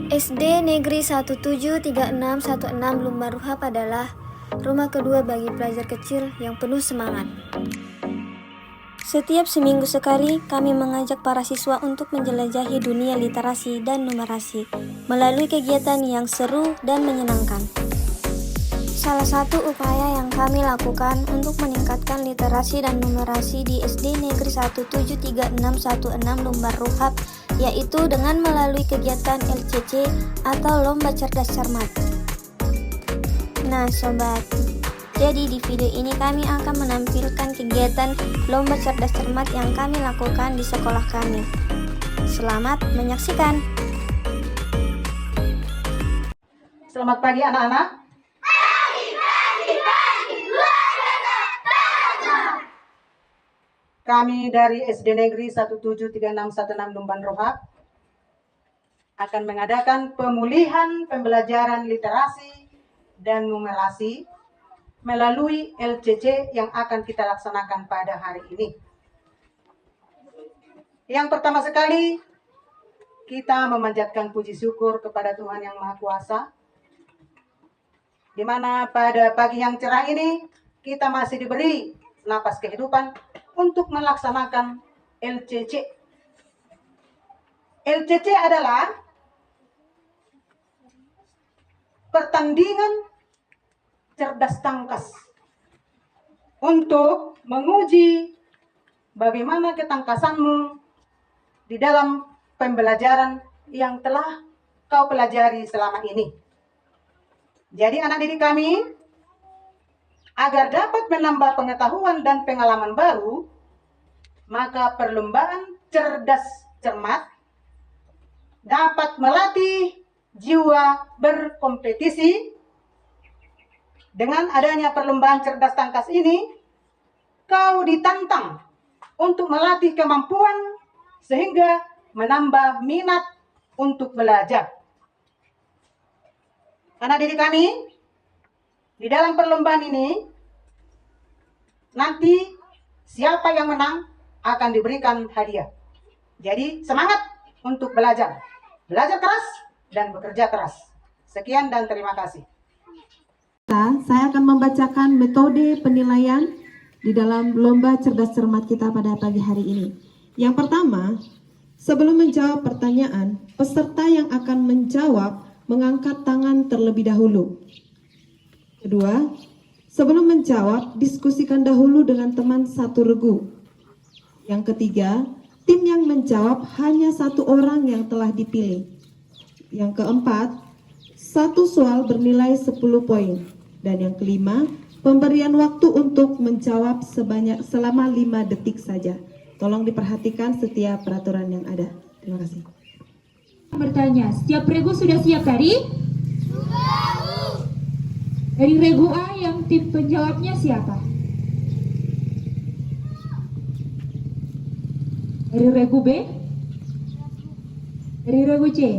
SD Negeri 173616 Lumban Ruhap adalah rumah kedua bagi pelajar kecil yang penuh semangat. Setiap seminggu sekali, kami mengajak para siswa untuk menjelajahi dunia literasi dan numerasi melalui kegiatan yang seru dan menyenangkan. Salah satu upaya yang kami lakukan untuk meningkatkan literasi dan numerasi di SD Negeri 173616 Lumban Ruhap yaitu dengan melalui kegiatan LCC atau Lomba Cerdas Cermat. Nah sobat, jadi di video ini kami akan menampilkan kegiatan Lomba Cerdas Cermat yang kami lakukan di sekolah kami. Selamat menyaksikan. Selamat pagi anak-anak. Kami dari SD Negeri 173616 Lumban Ruhap akan mengadakan pemulihan pembelajaran literasi dan numerasi melalui LCC yang akan kita laksanakan pada hari ini. Yang pertama sekali, kita memanjatkan puji syukur kepada Tuhan Yang Maha Kuasa, di mana pada pagi yang cerah ini kita masih diberi napas kehidupan untuk melaksanakan LCC. LCC adalah pertandingan cerdas tangkas untuk menguji bagaimana ketangkasanmu di dalam pembelajaran yang telah kau pelajari selama ini. Jadi anak didik kami, agar dapat menambah pengetahuan dan pengalaman baru, maka perlombaan cerdas cermat dapat melatih jiwa berkompetisi. Dengan adanya perlombaan cerdas tangkas ini, kau ditantang untuk melatih kemampuan sehingga menambah minat untuk belajar. Anak didik kami, di dalam perlombaan ini, nanti siapa yang menang akan diberikan hadiah. Jadi semangat untuk belajar. Belajar keras dan bekerja keras. Sekian dan terima kasih. Saya akan membacakan metode penilaian di dalam lomba cerdas cermat kita pada pagi hari ini. Yang pertama, sebelum menjawab pertanyaan, peserta yang akan menjawab mengangkat tangan terlebih dahulu. Kedua, sebelum menjawab, diskusikan dahulu dengan teman satu regu. Yang ketiga, tim yang menjawab hanya satu orang yang telah dipilih. Yang keempat, satu soal bernilai 10 poin. Dan yang kelima, pemberian waktu untuk menjawab selama 5 detik saja. Tolong diperhatikan setiap peraturan yang ada. Terima kasih. Bertanya, setiap regu sudah siap tadi? Dari regu A yang tim penjawabnya siapa? Dari regu B? Dari regu C?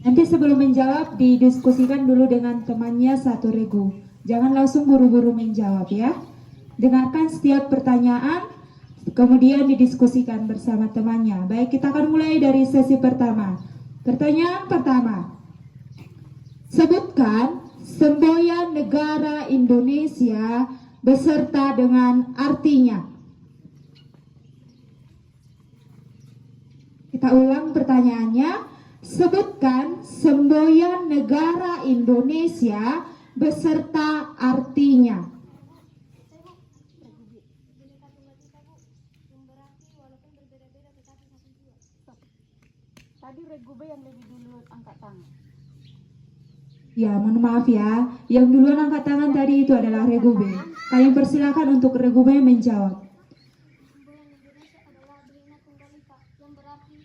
Nanti sebelum menjawab didiskusikan dulu dengan temannya satu regu. Jangan langsung buru-buru menjawab ya. Dengarkan setiap pertanyaan, kemudian didiskusikan bersama temannya. Baik, kita akan mulai dari sesi pertama. Pertanyaan pertama. Sebutkan semboyan negara Indonesia beserta dengan artinya. Kita ulang pertanyaannya. Sebutkan semboyan negara Indonesia beserta artinya. Tadi regu B yang lebih dulu angkat tangan. Ya, mohon maaf ya. Yang duluan angkat tangan tadi itu adalah regu B. Kalian persilakan untuk regu B menjawab. Semboyan Indonesia adalah Bhinneka Tunggal Ika, yang berarti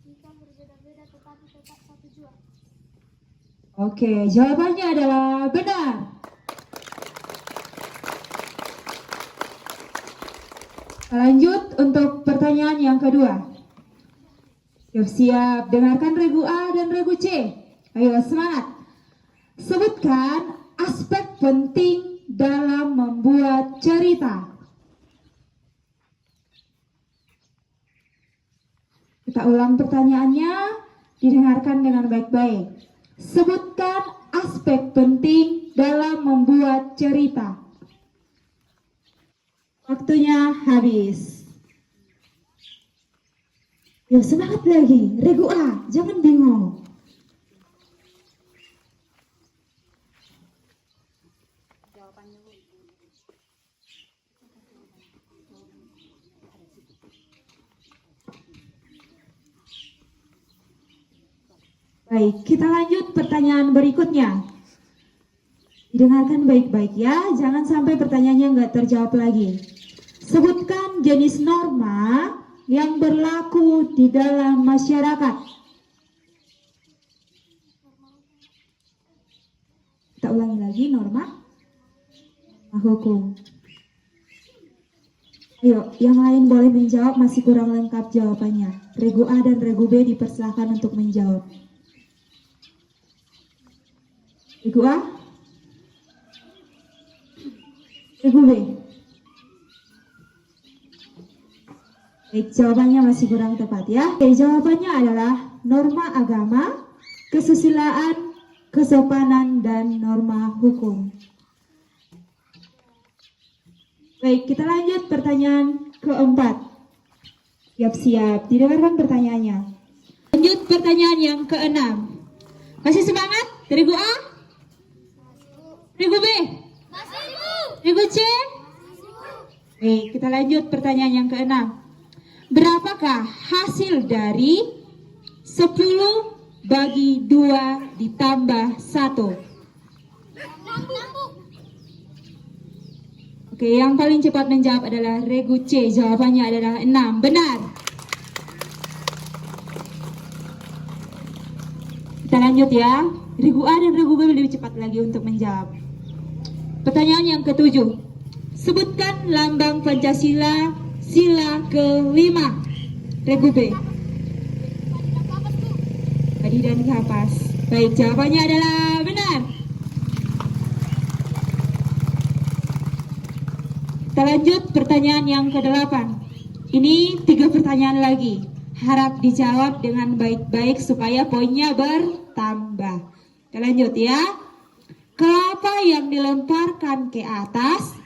kita berbeda-beda tetapi tetap satu jua. Oke, jawabannya adalah benar. Lanjut untuk pertanyaan yang kedua. Siap-siap, dengarkan regu A dan regu C. Ayo semangat. Sebutkan aspek penting dalam membuat cerita. Kita ulang pertanyaannya, didengarkan dengan baik-baik. Sebutkan aspek penting dalam membuat cerita. Waktunya habis. Yuk semangat lagi, regu A, jangan bingung. Baik, kita lanjut pertanyaan berikutnya. Didengarkan baik-baik ya, jangan sampai pertanyaannya nggak terjawab lagi. Sebutkan jenis norma yang berlaku di dalam masyarakat. Kita ulangi lagi, norma hukum. Ayo, yang lain boleh menjawab, masih kurang lengkap jawabannya. Regu A dan Regu B dipersilakan untuk menjawab. Regu A? Regu B? Baik, jawabannya masih kurang tepat ya. Oke, jawabannya adalah norma agama, kesusilaan, kesopanan, dan norma hukum. Baik, kita lanjut pertanyaan keempat. Siap-siap, didengarkan pertanyaannya. Lanjut pertanyaan yang keenam. Masih semangat? Regu A? Regu B? Regu C? Baik, kita lanjut pertanyaan yang keenam. Berapakah hasil dari 10 bagi 2 ditambah 1? Oke, yang paling cepat menjawab adalah Regu C. Jawabannya adalah 6. Benar. Kita lanjut ya. Regu A dan Regu B lebih cepat lagi untuk menjawab. Pertanyaan yang ketujuh. Sebutkan lambang Pancasila sila ke-5. Regu B. Padi dan kapas. Baik, jawabannya adalah benar. Kita lanjut pertanyaan yang ke-8. Ini 3 pertanyaan lagi. Harap dijawab dengan baik-baik supaya poinnya bertambah. Kita lanjut ya. Kelapa yang dilemparkan ke atas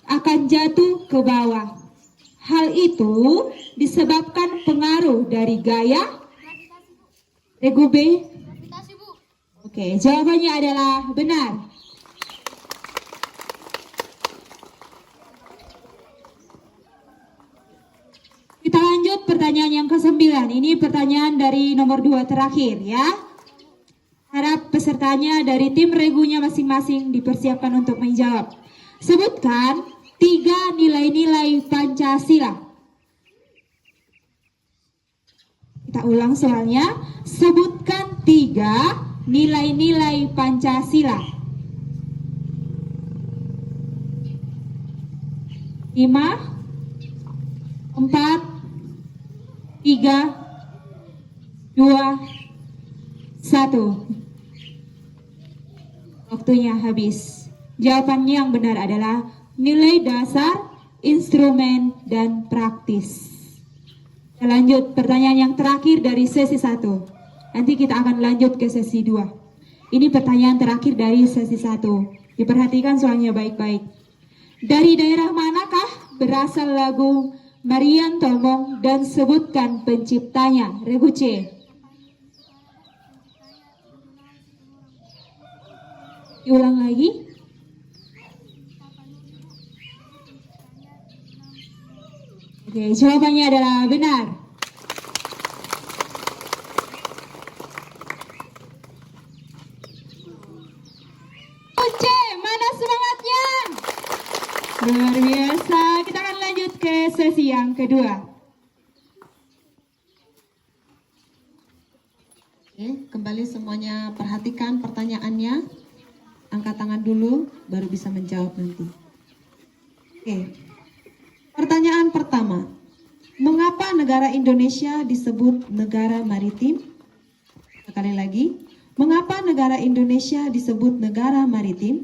akan jatuh ke bawah. Hal itu disebabkan pengaruh dari gaya. Regu B. Oke, jawabannya adalah benar. Kita lanjut pertanyaan yang ke-9. Ini pertanyaan dari nomor 2 terakhir ya. Harap pesertanya dari tim regunya masing-masing dipersiapkan untuk menjawab. Sebutkan 3 nilai-nilai Pancasila. Kita ulang soalnya. Sebutkan 3 nilai-nilai Pancasila. 5, 4, 3, 2, 1. Waktunya habis. Jawabannya yang benar adalah nilai dasar, instrumen, dan praktis. Kita lanjut pertanyaan yang terakhir dari sesi 1. Nanti kita akan lanjut ke sesi 2. Ini pertanyaan terakhir dari sesi 1. Diperhatikan soalnya baik-baik. Dari daerah manakah berasal lagu Marian Tomong dan sebutkan penciptanya? Regu C. Diulang lagi. Oke, jawabannya adalah benar. C, mana semangatnya? Luar biasa. Kita akan lanjut ke sesi yang kedua. Oke, kembali semuanya perhatikan pertanyaannya. Angkat tangan dulu, baru bisa menjawab nanti. Oke, pertanyaan pertama. Mengapa negara Indonesia disebut negara maritim? Sekali lagi, mengapa negara Indonesia disebut negara maritim?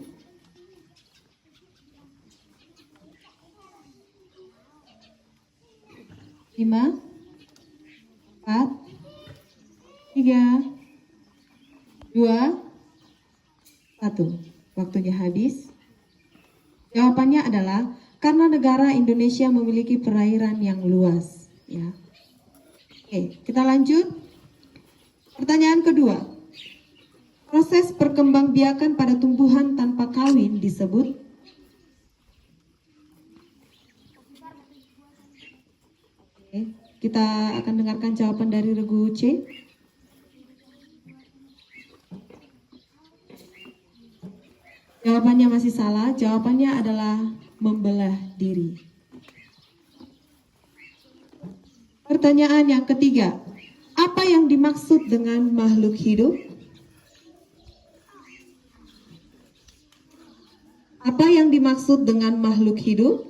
5, 4, 3, 2, 1. Waktunya habis. Jawabannya adalah karena negara Indonesia memiliki perairan yang luas. Ya. Oke, kita lanjut. Pertanyaan kedua. Proses perkembangbiakan pada tumbuhan tanpa kawin disebut. Oke, kita akan dengarkan jawaban dari regu C. Jawabannya masih salah. Jawabannya adalah membelah diri. Pertanyaan yang ketiga. Apa yang dimaksud dengan makhluk hidup? Apa yang dimaksud dengan makhluk hidup?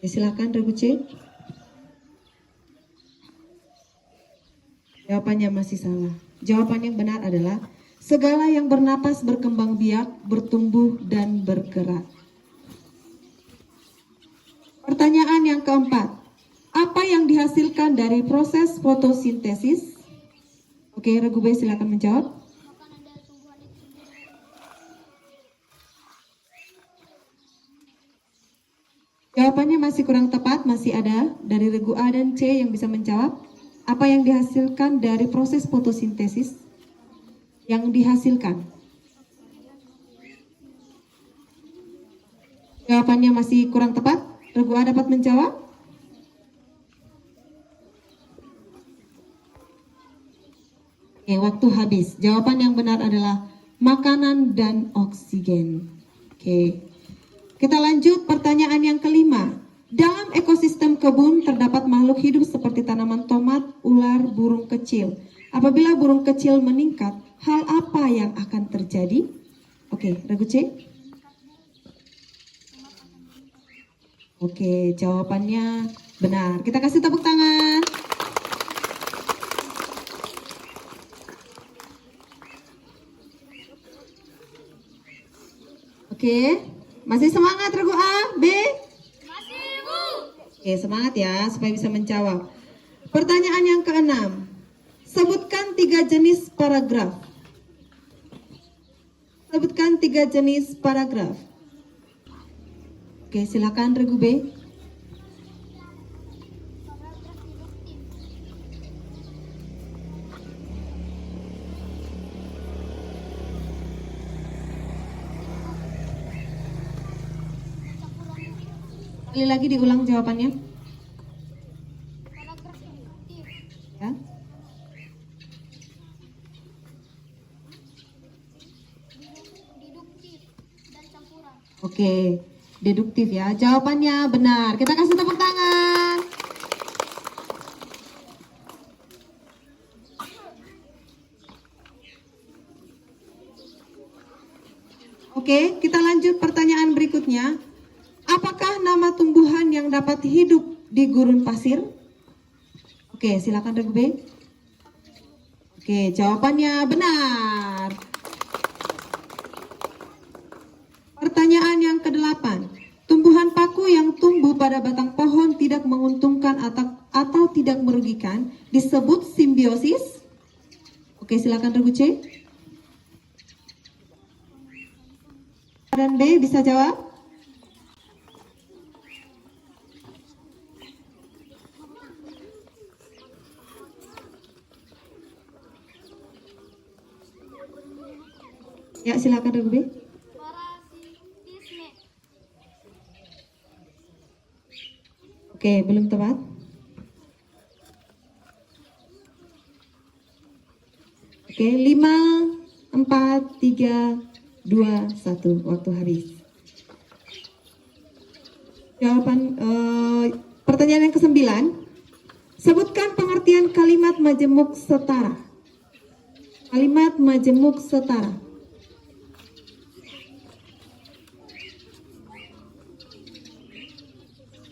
Silakan regu C. Jawabannya masih salah. Jawaban yang benar adalah segala yang bernapas, berkembang biak, bertumbuh, dan bergerak. Pertanyaan yang keempat. Apa yang dihasilkan dari proses fotosintesis? Oke, regu B silakan menjawab. Makanan dari tumbuhan itu sendiri. Jawabannya masih kurang tepat, masih ada dari regu A dan C yang bisa menjawab. Apa yang dihasilkan dari proses fotosintesis? Yang dihasilkan. Jawabannya masih kurang tepat. Regu A dapat menjawab? Oke, waktu habis. Jawaban yang benar adalah makanan dan oksigen. Oke. Kita lanjut pertanyaan yang kelima. Dalam ekosistem kebun terdapat makhluk hidup seperti tanaman tomat, ular, burung kecil. Apabila burung kecil meningkat, hal apa yang akan terjadi? Oke, regu C. Oke, jawabannya benar. Kita kasih tepuk tangan. Oke, masih semangat regu A, B? Masih, Bu. Oke, semangat ya supaya bisa menjawab. Pertanyaan yang keenam. Sebutkan 3 jenis paragraf. Sebutkan 3 jenis paragraf. Oke, silakan regu B. Paragraf induktif. Kali lagi diulang jawabannya. Paragraf induktif. Ya. Deduktif dan campuran. Oke, deduktif ya. Jawabannya benar. Kita kasih tepuk tangan. Oke, kita lanjut pertanyaan berikutnya. Apakah nama tumbuhan yang dapat hidup di gurun pasir? Oke, silakan regu B. Oke, jawabannya benar. Pertanyaan yang ke-8. Tumbuhan paku yang tumbuh pada batang pohon tidak menguntungkan atau tidak merugikan disebut simbiosis? Oke, silakan regu C. Dan B bisa jawab? Ya, silakan regu B. Parasitisme. Oke, belum tepat. Oke, 5, 4, 3, 2, 1. Waktu habis. Jawaban pertanyaan yang ke-9. Sebutkan pengertian kalimat majemuk setara. Kalimat majemuk setara.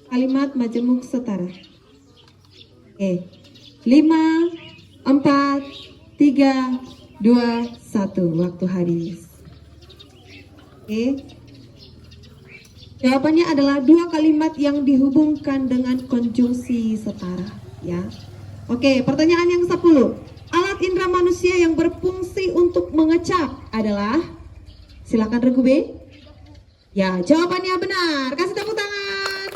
Kalimat majemuk setara. Oke. 5, 4, 3, 2, 1. Waktu habis. Oke. Jawabannya adalah dua kalimat yang dihubungkan dengan konjungsi setara, ya. Oke, pertanyaan yang 10. Alat indera manusia yang berfungsi untuk mengecap adalah, silakan regu B. Ya, jawabannya benar. Kasih tepuk tangan.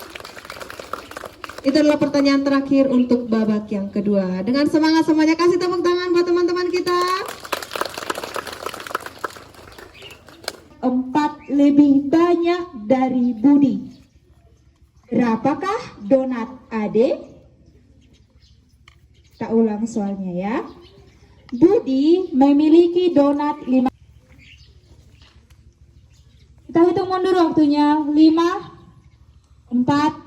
Itu adalah pertanyaan terakhir untuk babak yang kedua. Dengan semangat semuanya kasih tepuk tangan buat teman-teman kita. 4 lebih banyak dari Budi. Berapakah donat Ade? Kita ulang soalnya ya. Budi memiliki donat 5. Kita hitung mundur waktunya. 5, 4,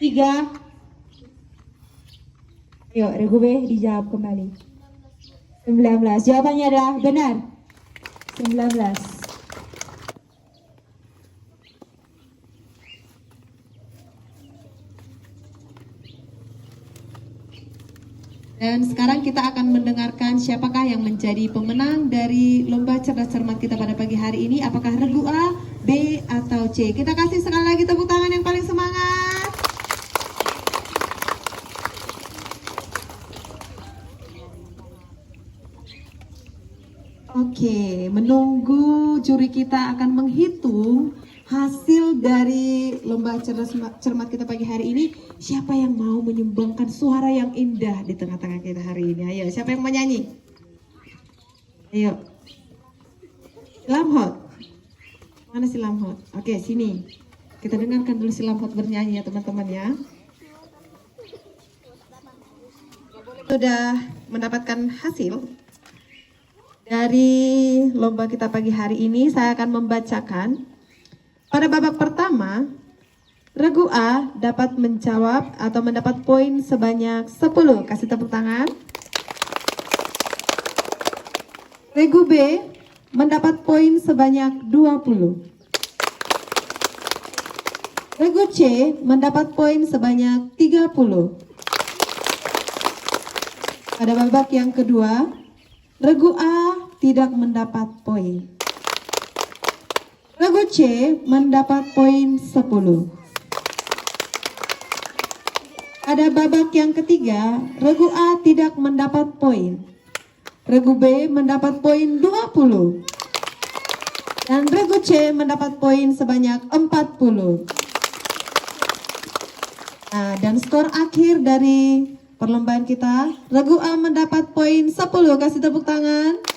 3. Ayo, Regu B dijawab kembali. 19. Jawabannya adalah benar. 19. Dan sekarang kita akan mendengarkan siapakah yang menjadi pemenang dari lomba cerdas cermat kita pada pagi hari ini. Apakah regu A, B, atau C? Kita kasih sekali lagi tepuk tangan yang paling semangat. Oke, menunggu juri kita akan menghitung hasil dari lomba cerdas cermat kita pagi hari ini. Siapa yang mau menyumbangkan suara yang indah di tengah-tengah kita hari ini? Ayo, siapa yang mau nyanyi? Ayo. Lamhot. Mana si Lamhot? Oke, sini. Kita dengarkan dulu si Lamhot bernyanyi ya teman-teman ya. Sudah mendapatkan hasil dari lomba kita pagi hari ini. Saya akan membacakan. Pada babak pertama, regu A dapat menjawab atau mendapat poin sebanyak 10. Kasih tepuk tangan. Regu B mendapat poin sebanyak 20. Regu C mendapat poin sebanyak 30. Pada babak yang kedua, regu A tidak mendapat poin. Regu C mendapat poin 10. Pada babak yang ketiga, regu A tidak mendapat poin. Regu B mendapat poin 20. Dan regu C mendapat poin sebanyak 40. Nah, dan skor akhir dari perlombaan kita, regu A mendapat poin 10. Kasih tepuk tangan.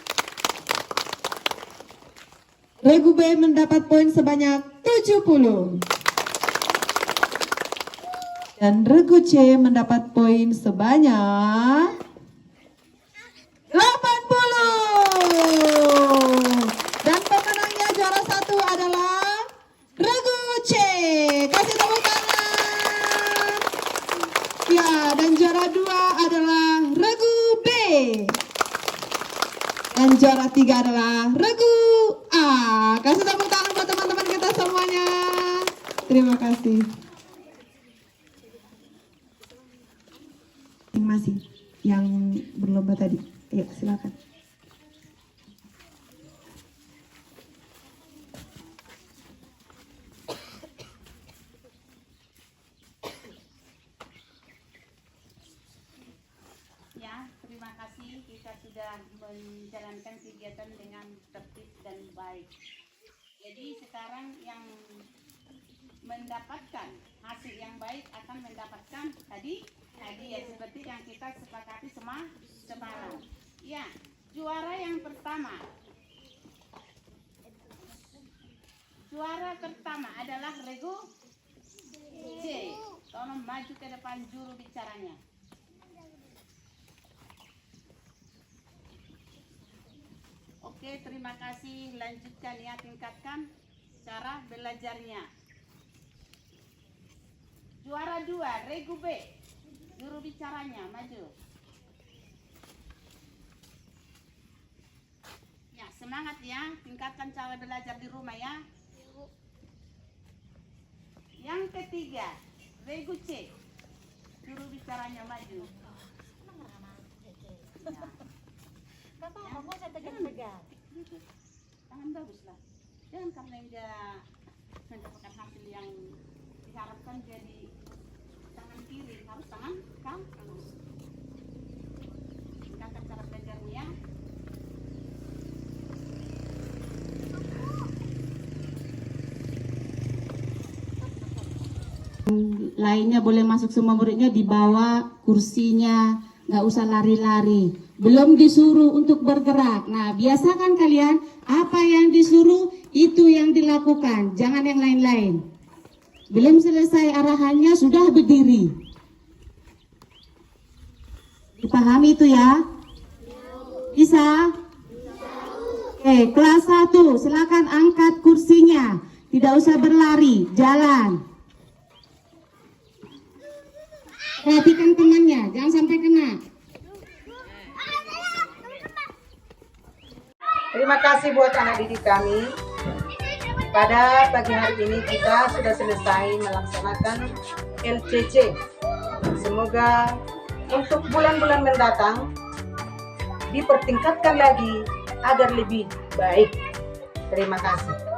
Regu B mendapat poin sebanyak 70. Dan regu C mendapat poin sebanyak 80. Dan pemenangnya juara 1 adalah regu C. Kasih tepuk tangan. Ya, dan juara 2 adalah regu B. Dan juara 3 adalah regu A. Kasih tepuk tangan buat teman-teman kita semuanya. Terima kasih. Masih yang berlomba tadi. Ayo silakan. Ya, terima kasih. Kita sudah menjalankan kegiatan dengan tertib dan baik. Jadi sekarang yang mendapatkan hasil yang baik akan mendapatkan hadiah seperti yang kita sepakati semalam. Ya, juara yang pertama. Juara pertama adalah regu C. Tolong maju ke depan juru bicaranya. Oke, terima kasih. Lanjutkan ya, tingkatkan cara belajarnya. Juara 2, regu B. Juru bicaranya, maju. Ya, semangat ya. Tingkatkan cara belajar di rumah ya. Yang ketiga, regu C. Juru bicaranya, maju. Bapak, saya tegang-tegang. Tangan bagus lah. Jangan karena dia mendapatkan hasil yang diharapkan jadi tangan kiri, harus tangan kanan. Tinggalkan cara belajarnya. Lainnya boleh masuk, semua muridnya dibawa kursinya, nggak usah lari-lari. Belum disuruh untuk bergerak. Nah, biasakan kalian apa yang disuruh itu yang dilakukan, jangan yang lain-lain. Belum selesai arahannya sudah berdiri. Dipahami itu ya? Bisa? Oke, kelas 1 silakan angkat kursinya. Tidak usah berlari, jalan. Perhatikan temannya, jangan sampai kena. Terima kasih buat anak didik kami. Pada pagi hari ini kita sudah selesai melaksanakan LCC. Semoga untuk bulan-bulan mendatang dipertingkatkan lagi agar lebih baik. Terima kasih.